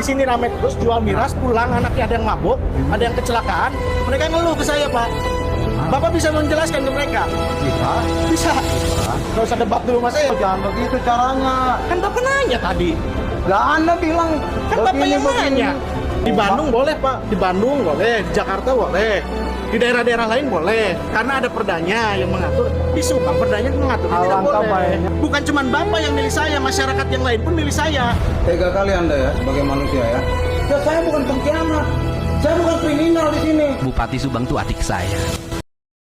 sini rame terus jual miras, pulang anaknya ada yang mabuk, ada yang kecelakaan, mereka ngeluh ke saya, Pak. Bapak bisa menjelaskan ke mereka? Bisa. Bisa. Nggak usah debat dulu mas saya. Jangan begitu caranya. Kan Bapak nanya tadi. Lah Anda bilang Kan Bapak yang nanya. Di Bandung boleh Pak, di Bandung boleh, di Jakarta boleh, di daerah-daerah lain boleh, karena ada perdanya yang mengatur. Di Subang perdanya mengatur, tidak Alangkah boleh. baiknya. Bukan cuma Bapak yang milih saya, masyarakat yang lain pun milih saya. Tega kali Anda ya sebagai manusia ya. Saya bukan pengkhianat. Saya bukan kriminal di sini. Bupati Subang itu adik saya.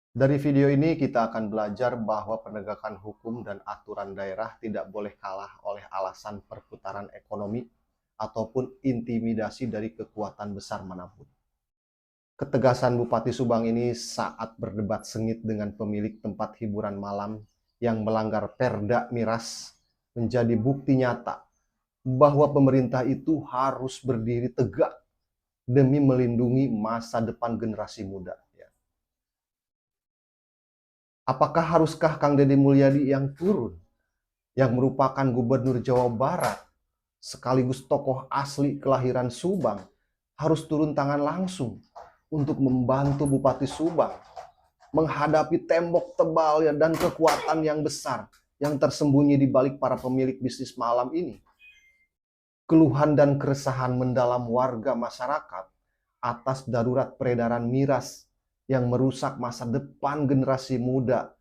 Dari video ini kita akan belajar bahwa penegakan hukum dan aturan daerah tidak boleh kalah oleh alasan perputaran ekonomi ataupun intimidasi dari kekuatan besar manapun. Ketegasan Bupati Subang ini saat berdebat sengit dengan pemilik tempat hiburan malam yang melanggar Perda Miras menjadi bukti nyata bahwa pemerintah itu harus berdiri tegak demi melindungi masa depan generasi muda. Apakah haruskah Kang Deddy Mulyadi yang turun, yang merupakan Gubernur Jawa Barat, sekaligus tokoh asli kelahiran Subang, harus turun tangan langsung untuk membantu Bupati Subang menghadapi tembok tebal ya, dan kekuatan yang besar yang tersembunyi di balik para pemilik bisnis malam ini? Keluhan dan keresahan mendalam warga masyarakat atas darurat peredaran miras yang merusak masa depan generasi muda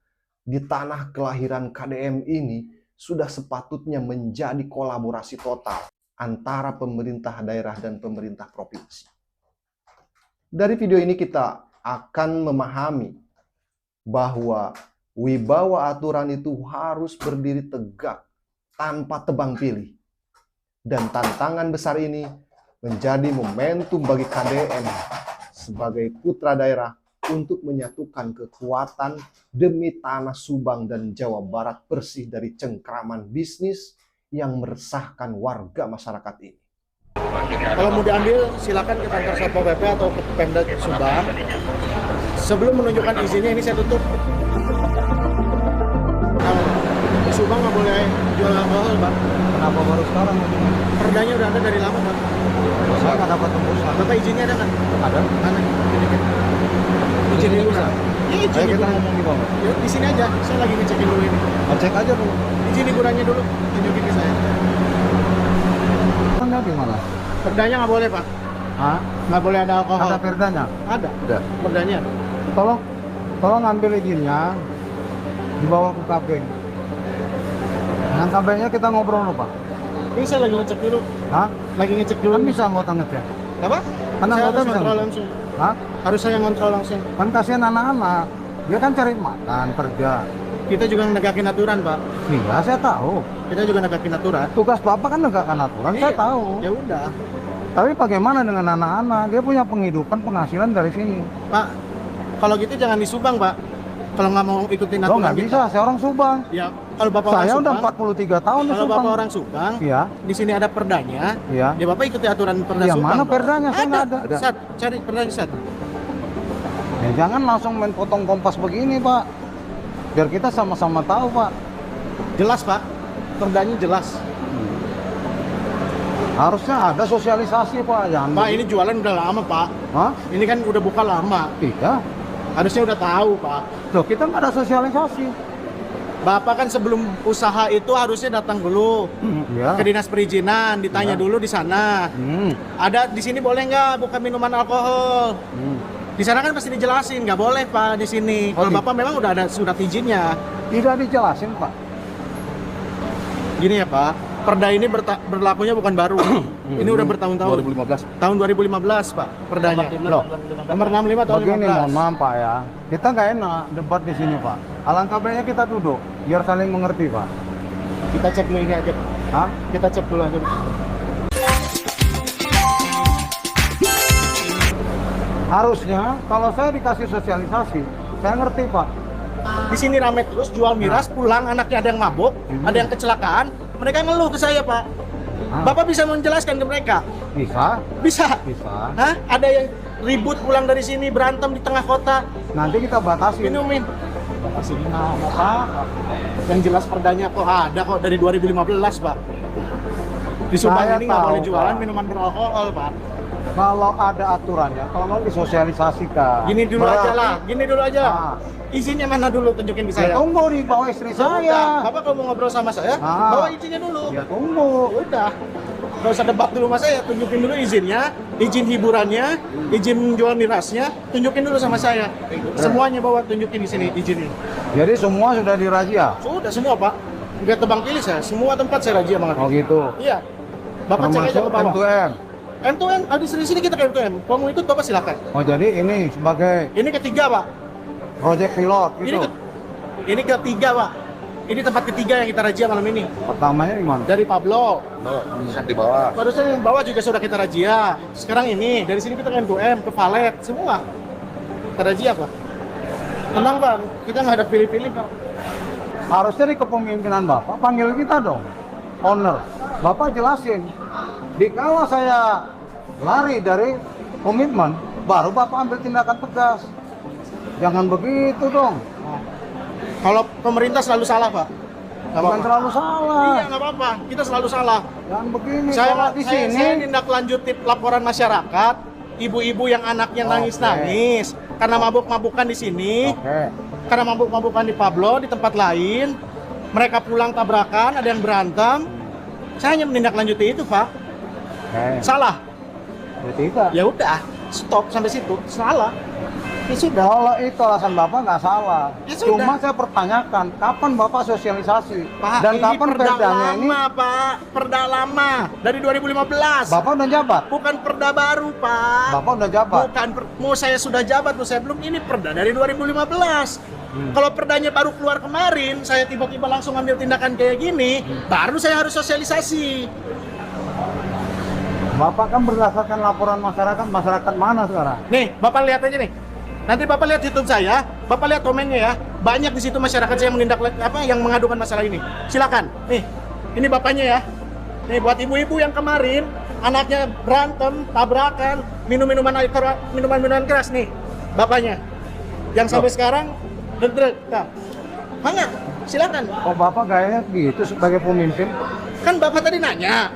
di tanah kelahiran KDM ini sudah sepatutnya menjadi kolaborasi total antara pemerintah daerah dan pemerintah provinsi. Dari video ini kita akan memahami bahwa wibawa aturan itu harus berdiri tegak tanpa tebang pilih. Dan tantangan besar ini menjadi momentum bagi KDM sebagai putra daerah untuk menyatukan kekuatan demi tanah Subang dan Jawa Barat bersih dari cengkraman bisnis yang meresahkan warga masyarakat ini. Kalau mau diambil silakan ke kantor Satpol PP atau ke Pemda Subang. Sebelum menunjukkan izinnya ini saya tutup. Di Subang nggak boleh jual alkohol, Pak. Kenapa baru sekarang? Perdanya udah ada dari lama, Pak. Saya nggak dapat tembusan. Bapak izinnya ada nggak? Ada. Mana? Izin dulu, Pak. Ya, izin Ayo kita dulu. ngomong di bawah. Ya, di sini aja. Saya lagi ngecekin dulu ini. Cek aja dulu. Izin liburannya dulu. Tunjukin ke saya. Enggak gimana? Perdanya nggak boleh, Pak. Hah? Nggak boleh ada alkohol. Ada perdanya? Ada. Ada. Perdanya ada. Tolong ambil izinnya, dibawa ke KB. Dengan KB-nya kita ngobrol dulu, Pak. Ini saya lagi ngecek dulu. Hah? Lagi ngecek dulu. Kan bisa anggota ngecek. Apa? Kan Saya anggota harus bisa kontrol ngecek. langsung. Hah? Harus saya ngontrol langsung. Kan kasihan anak-anak. Dia kan cari makan, kerja. Kita juga negakin aturan, Pak. Iya, saya tahu. Kita juga negakin aturan. Tugas Bapak kan negakkan aturan, saya Iya. tahu. Ya udah, Tapi bagaimana dengan anak-anak? Dia punya penghidupan, penghasilan dari sini. Pak. Kalau gitu jangan di Subang, Pak. Kalau nggak mau ikutin Loh, aturan nggak bisa, saya orang Subang. Ya, kalau Bapak Saya orang udah Subang, 43 tahun di kalau Subang. Bapak orang Subang, Iya, di sini ada perdanya. iya. Ya Bapak ikuti aturan perda Yang Subang. mana Pak. perdanya? Saya nggak ada. Sat, cari perdanya, Sat. Ya, jangan langsung main potong kompas begini, Pak. Biar kita sama-sama tahu, Pak. Jelas, Pak. Perdanya jelas. Harusnya ada sosialisasi, Pak. Jangan Pak, ini jualan udah lama, Pak. Hah? Ini kan udah buka lama. Tidak. Harusnya udah tahu, Pak. Loh, kita nggak ada sosialisasi. Bapak kan sebelum usaha itu harusnya datang dulu Iya. ke dinas perizinan, ditanya Iya. dulu di sana. Ada di sini boleh nggak buka minuman alkohol? Di sana kan pasti dijelasin, nggak boleh Pak di sini. Oh, Kalau gitu. Bapak memang udah ada surat izinnya. Tidak dijelasin, Pak. Gini ya Pak, perda ini berlakunya bukan baru. Ini udah bertahun-tahun. 2015. Tahun 2015 Pak, perdanya. Loh, Nomor 65 tahun begini, 15. mohon maaf, Pak ya. Kita nggak enak debat di sini, Pak. Alangkah baiknya kita duduk, biar saling mengerti, Pak. Kita cek dulu ini aja. Hah? Kita cek dulu aja. Harusnya kalau saya dikasih sosialisasi, saya ngerti, Pak. Di sini rame terus jual miras, pulang anaknya ada yang mabuk, ada yang kecelakaan, mereka ngeluh ke saya Pak. Bapak bisa menjelaskan ke mereka? Bisa, Bisa. bisa. Hah? Ada yang ribut pulang dari sini berantem di tengah kota, Nanti kita batasi. minumin. Batasin nama Pak. Yang jelas perdanya kok ada kok dari 2015 Pak. Di Subang Saya ini nggak tahu, boleh jualan Pak. minuman beralkohol, Pak. Kalau ada aturannya, tolong disosialisasikan. Gini dulu aja lah, gini dulu aja. Nah, Izinnya mana dulu, tunjukin ke ya saya. tunggu di bawah istri Udah, saya. Bapak kalau mau ngobrol sama saya, Ah. bawa izinnya dulu. Ya tunggu. Udah. Nggak usah debat dulu sama saya, tunjukin dulu izinnya, izin hiburannya, izin jual mirasnya, tunjukin dulu sama saya. Semuanya bawa tunjukin di sini izinnya. Jadi semua sudah dirazia. Sudah semua, Pak. Nggak tebang pilih saya, semua tempat saya razia banget. Oh gitu. Iya. Bapak cek aja Termasuk ke bawah. M2M. M2M, di sini kita ke M2M. Kalau mau ikut Bapak silakan. Oh jadi ini sebagai Ini ketiga, Pak. project pilot gitu. Ini ketiga, Pak. Ini tempat ketiga yang kita razia malam ini. Pertamanya di mana? Dari Pablo. Di bawah. Barusan yang bawah juga sudah kita razia. Sekarang ini, dari sini kita ke M2M, ke Valet, semua. Kita razia, Pak. Tenang, Pak. Kita nggak ada pilih-pilih, Pak. Harusnya di kepemimpinan Bapak panggil kita dong. Owner. Bapak jelasin. Dikala saya lari dari komitmen, baru Bapak ambil tindakan tegas. Jangan begitu dong. Kalau pemerintah selalu salah, Pak. Nggak Bukan apa-apa. terlalu salah. Iya, nggak apa-apa. Kita selalu salah. Jangan begini. Saya Kalau di sini tindak lanjuti laporan masyarakat, ibu-ibu yang anaknya Oke. nangis-nangis karena mabuk-mabukan di sini, Oke. karena mabuk-mabukan di Pablo, di tempat lain, mereka pulang tabrakan, ada yang berantem. Saya hanya menindaklanjuti itu, Pak. Oke. Salah. Ya tidak. Ya udah, stop sampai situ. Salah. Ya sudah. Kalau itu alasan Bapak nggak salah. Ya sudah. Cuma saya pertanyakan, kapan Bapak sosialisasi? Pak, Dan ini kapan perda perdanya ini? lama, Pak. Perda lama dari 2015. Bapak udah jabat? Bukan perda baru, Pak. Bapak udah jabat? Bukan, mau saya sudah jabat, mau saya belum, ini perda dari 2015. Kalau perdanya baru keluar kemarin, saya tiba-tiba langsung ambil tindakan kayak gini, baru saya harus sosialisasi. Bapak kan berdasarkan laporan masyarakat mana sekarang? Nih, Bapak lihat aja nih. Nanti Bapak lihat YouTube saya, Bapak lihat komennya ya. Banyak di situ masyarakat saya yang mengadukan masalah ini. Silakan. Nih, ini Bapaknya ya. Nih buat ibu-ibu yang kemarin anaknya berantem, tabrakan, minuman keras nih. Bapaknya. Yang sampai sekarang deg-deg. Nah, hangat. Silakan. Kok Bapak gayanya gitu sebagai pemimpin? Kan Bapak tadi nanya,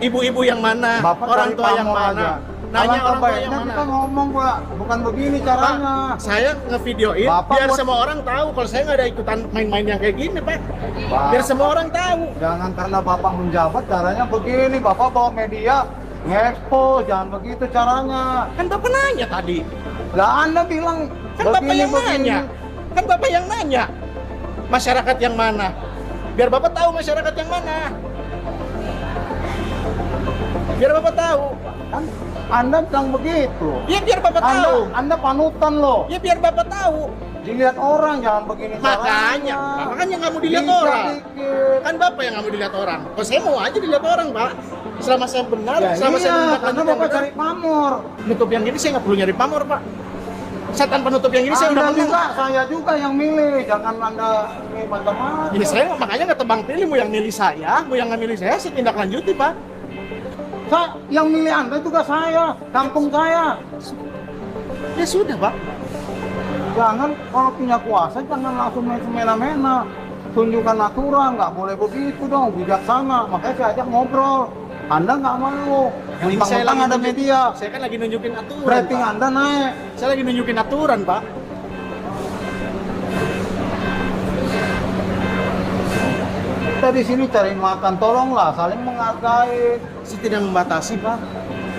ibu-ibu yang mana, Bapak orang cari tua yang pamor mana. aja. Nanya Alangkah orang tua yang baiknya mana. kita ngomong, Pak. Bukan begini caranya. Pak, saya ngevideoin Bapak biar buat- semua orang tahu kalau saya nggak ada ikutan main-main yang kayak gini, Pak. Pak, Biar semua orang tahu. jangan karena Bapak menjabat caranya begini. Bapak bawa media nge-expose, jangan begitu caranya. Kan Bapak nanya tadi. Lah Anda bilang Kan Bapak begini, yang nanya. Kan Bapak yang nanya. Masyarakat yang mana? Biar Bapak tahu masyarakat yang mana. Biar Bapak tahu. Kan Anda bilang begitu. Ya biar Bapak tahu. Anda panutan loh. Ya biar Bapak tahu. Dilihat orang jangan begini Makanya nggak mau dilihat orang. Dikit. Kan Bapak yang nggak mau dilihat orang. Kalau saya mau aja dilihat orang, Pak. Selama saya benar, Ya selama saya iya, menindaklanjuti karena yang Bapak benar. cari pamor. Penutup yang ini saya nggak perlu nyari pamor, Pak. Setan penutup yang ini saya udah Anda menang. juga, saya juga yang milih. Jangan Anda ini macam-macam. Ya saya makanya nggak tebang pilih, mau yang milih saya, mau yang nggak milih saya tindak lanjuti, Pak. Yang milih Anda juga saya, kampung saya. Ya sudah, Pak. Jangan kalau punya kuasa jangan langsung main semena-mena. Tunjukkan aturan, nggak boleh begitu dong, bijaksana. Makanya saya ajak ngobrol. Anda nggak mau. Ini saya Mentang-mentang ada nunjukin- media. Saya kan lagi nunjukin aturan. Rating Pak. Anda naik. Saya lagi nunjukin aturan, Pak. Kita di sini cari makan, tolonglah saling menghargai. Saya tidak membatasi, Pak.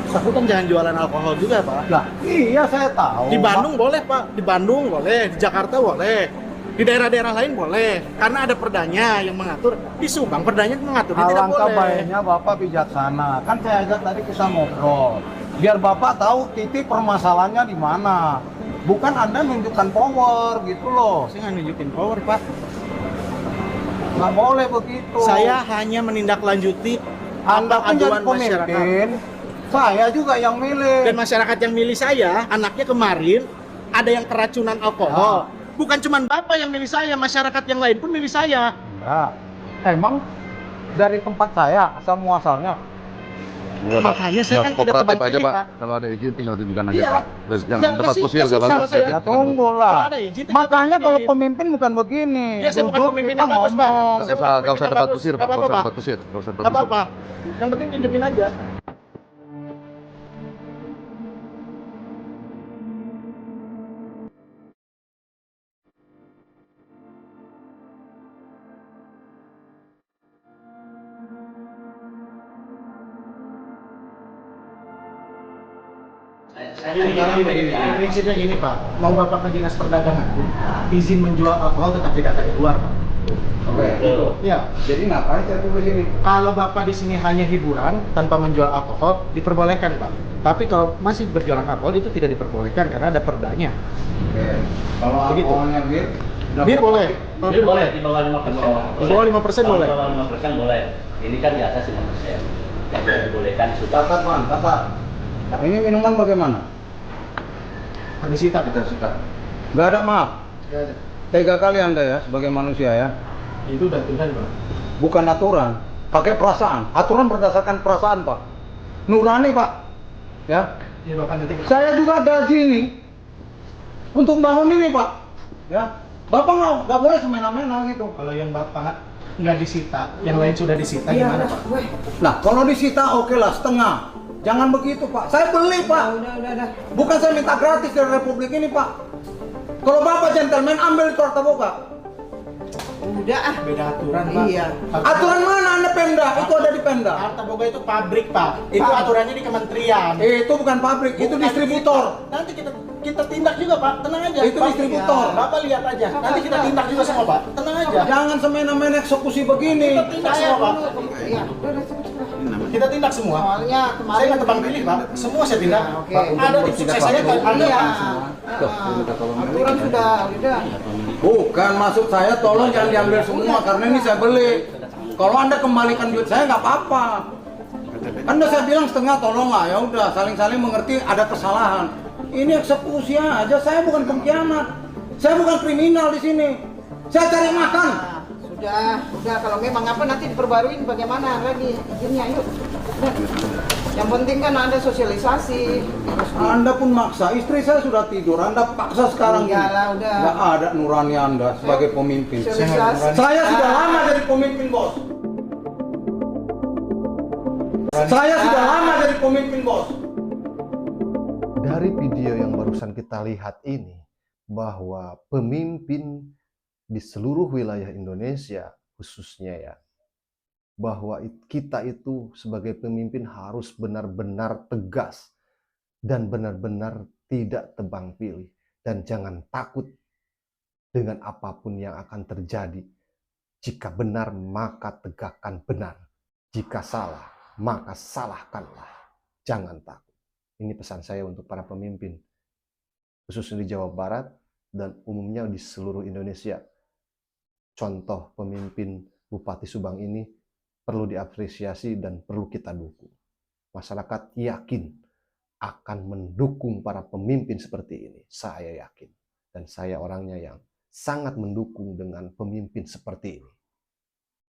Aku kan jangan jualan alkohol juga, Pak. Lah, iya saya tahu. Di Bandung boleh, Pak. Di Bandung boleh, di Jakarta boleh. Di daerah-daerah lain boleh. Karena ada perdanya yang mengatur. Di Subang perdanya mengatur, ini tidak Alangkah boleh. baiknya Bapak bijaksana. Kan saya ajak tadi kita ngobrol. Biar Bapak tahu titik permasalahannya di mana. Bukan Anda nunjukkan power gitu loh. Saya nggak nunjukin power, Pak. Nggak boleh begitu. Saya hanya menindaklanjuti Anda kan jadi aduan masyarakat. pemimpin. Saya juga yang milih. Dan masyarakat yang milih saya, anaknya kemarin ada yang keracunan alkohol. Bukan cuma Bapak yang milih saya, masyarakat yang lain pun milih saya. Enggak. Emang dari tempat saya asal muasalnya Makanya saya kan tidak kooperatif tebang aja pilih, Pak. Kalau ada izin tinggal tunjukkan aja Iya. Pak. Terus yang Yang tempat kasih- kusir kasih gak sama bagus. saya. Ya tunggu lah. Kalau ada izin, tinggal Makanya kalau tunjukin. pemimpin bukan begini. Ya, saya bukan Duduk, pemimpin kita yang bagus, Pak. ngomong. Saya bukan Gak usah pemimpin tempat yang bagus. kusir Pak. Nggak Gak usah apa-apa, tempat kusir. Gak usah tempat Nggak kusir. apa-apa. Yang penting tunjukin aja. Prinsipnya gini Pak, mau Bapak ke dinas perdagangan, izin menjual alkohol tetap tidak dari luar Pak. Oke. Ya, Jadi ngapain saya tulis ini? kalau Bapak di sini hanya hiburan tanpa menjual alkohol diperbolehkan Pak. Tapi kalau masih berjualan alkohol itu tidak diperbolehkan karena ada perdanya. Oke. Kalau Begitu. alkoholnya bir, Bir boleh. Kalau Jadi boleh di bawah 5%. Di bawah 5% Kalau boleh. Di bawah 5% boleh. Ini kan di atas 5%. Yang tidak dibolehkan sudah. catat man, catat. Ini minuman bagaimana? disita kita suka. Gak ada maaf. Nggak ada. Tega kali Anda ya sebagai manusia ya. Itu udah Tuhan Pak. Bukan aturan, pakai perasaan. Aturan berdasarkan perasaan Pak. Nurani Pak. Ya. Iya Bapak nanti. Saya juga ada sini untuk bangun ini Pak. Ya. Bapak nggak boleh semena-mena gitu. Kalau yang Bapak nggak disita, yang lain sudah disita gimana Pak? Nah, kalau disita oke lah setengah. Jangan begitu Pak. Saya beli Pak. Udah. Bukan saya minta gratis dari Republik ini Pak. Kalau Bapak gentleman ambil itu harta boga. Udah ah. Beda aturan Pak. Iya. Aturan mana Anda Pemda? Itu ada di Pemda. Harta Boga itu pabrik Pak. Itu Pak. aturannya di kementerian. Itu bukan pabrik, itu Bukan distributor. kita. Nanti kita tindak juga Pak. Tenang aja. Itu Pak. distributor. Ya, Bapak lihat aja. Nanti kita tindak juga semua Pak. Tenang aja. Jangan semena-mena eksekusi begini. Kita tindak semua Pak. Iya. Udah cepet. Kita tindak semua. Soalnya Saya kemarin nggak tebang pilih Pak. Semua saya tindak. Ya, oke. Pak, ada tim sukses saya kan ada Iya. Pak. Aturan sudah. Bukan maksud saya tolong jangan diambil semua karena ini saya beli. Kalau Anda kembalikan duit saya nggak apa-apa. Anda saya bilang setengah tolong lah ya udah saling-saling mengerti ada kesalahan. Ini eksekusi aja, saya bukan pengkhianat. Saya bukan kriminal di sini. Saya cari makan. Nah, sudah kalau memang apa nanti diperbaruin bagaimana lagi izinnya yuk. Udah. Yang penting kan ada sosialisasi. Anda pun maksa, istri saya sudah tidur, Anda paksa sekarang ini. Iyalah, udah. Nggak ada nurani Anda sebagai pemimpin. Sosialisasi. Saya sudah lama jadi pemimpin bos. Saya sudah lama jadi pemimpin bos. Dari video yang barusan kita lihat ini, bahwa pemimpin di seluruh wilayah Indonesia khususnya ya, bahwa kita itu sebagai pemimpin harus benar-benar tegas dan benar-benar tidak tebang pilih, dan jangan takut dengan apapun yang akan terjadi. Jika benar maka tegakkan benar, jika salah maka salahkanlah, jangan takut. Ini pesan saya untuk para pemimpin khususnya di Jawa Barat dan umumnya di seluruh Indonesia. Contoh pemimpin Bupati Subang ini perlu diapresiasi dan perlu kita dukung. Masyarakat yakin akan mendukung para pemimpin seperti ini. Saya yakin. Dan saya orangnya yang sangat mendukung dengan pemimpin seperti ini.